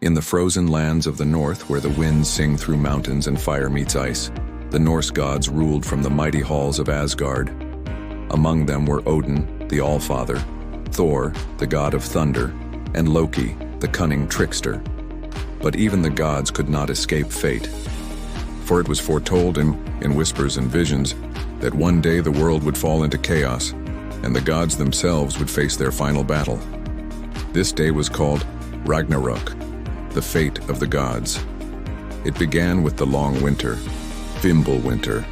In the frozen lands of the north, where the winds sing through mountains and fire meets ice, the Norse gods ruled from the mighty halls of Asgard. Among them were Odin, the Allfather, Thor, the god of thunder, and Loki, the cunning trickster. But even the gods could not escape fate. For it was foretold in whispers and visions that one day the world would fall into chaos, and the gods themselves would face their final battle. This day was called Ragnarok, the fate of the gods. It began with the long winter, Fimbulwinter,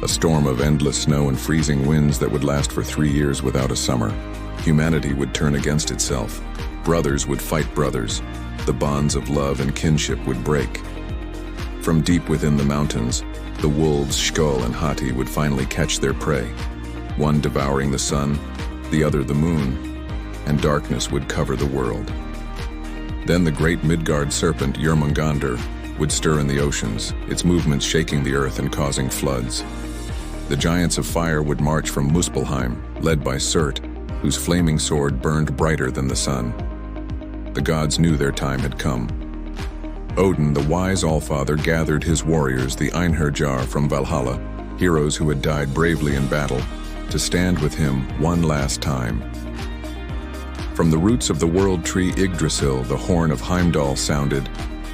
a storm of endless snow and freezing winds that would last for 3 years without a summer. Humanity would turn against itself. Brothers would fight brothers. The bonds of love and kinship would break. From deep within the mountains, the wolves Skull and Hati would finally catch their prey, one devouring the sun, the other the moon, and darkness would cover the world. Then the great Midgard serpent Jörmungandr would stir in the oceans, its movements shaking the earth and causing floods. The giants of fire would march from Muspelheim, led by Surt, whose flaming sword burned brighter than the sun. The gods knew their time had come. Odin, the wise Allfather, gathered his warriors, the Einherjar from Valhalla, heroes who had died bravely in battle, to stand with him one last time. From the roots of the world tree Yggdrasil, the horn of Heimdall sounded,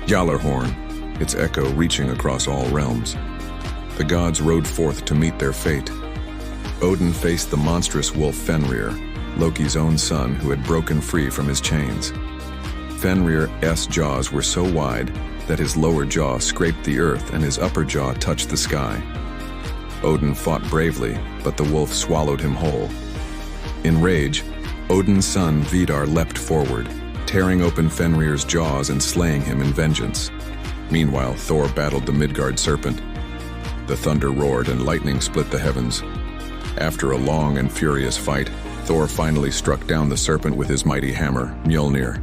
Gjallarhorn, its echo reaching across all realms. The gods rode forth to meet their fate. Odin faced the monstrous wolf Fenrir, Loki's own son who had broken free from his chains. Fenrir's jaws were so wide that his lower jaw scraped the earth and his upper jaw touched the sky. Odin fought bravely, but the wolf swallowed him whole. In rage, Odin's son Vidar leapt forward, tearing open Fenrir's jaws and slaying him in vengeance. Meanwhile, Thor battled the Midgard serpent. The thunder roared and lightning split the heavens. After a long and furious fight, Thor finally struck down the serpent with his mighty hammer, Mjolnir,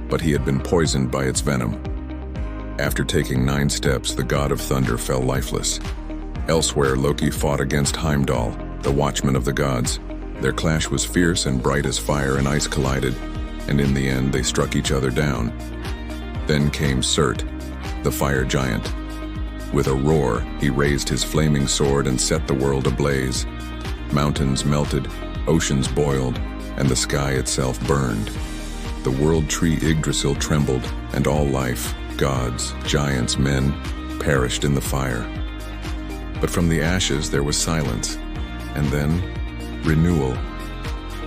but he had been poisoned by its venom. After taking 9 steps, the god of thunder fell lifeless. Elsewhere, Loki fought against Heimdall, the watchman of the gods. Their clash was fierce and bright as fire and ice collided, and in the end they struck each other down. Then came Surt, the fire giant. With a roar, he raised his flaming sword and set the world ablaze. Mountains melted, oceans boiled, and the sky itself burned. The world tree Yggdrasil trembled, and all life, gods, giants, men, perished in the fire. But from the ashes there was silence, and then renewal.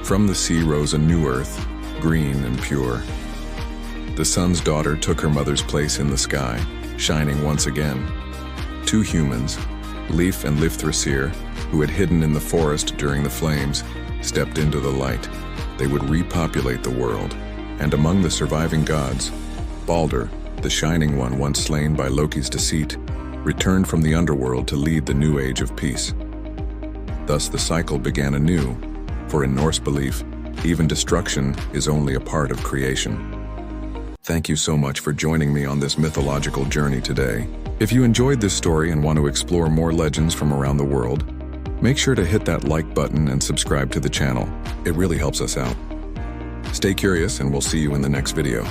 From the sea rose a new earth, green and pure. The sun's daughter took her mother's place in the sky, shining once again. 2 humans, Leif and Lifthrasir, who had hidden in the forest during the flames, stepped into the light. They would repopulate the world. And among the surviving gods, Baldur, the Shining One once slain by Loki's deceit, returned from the underworld to lead the new age of peace. Thus the cycle began anew, for in Norse belief, even destruction is only a part of creation. Thank you so much for joining me on this mythological journey today. If you enjoyed this story and want to explore more legends from around the world, make sure to hit that like button and subscribe to the channel. It really helps us out. Stay curious, and we'll see you in the next video.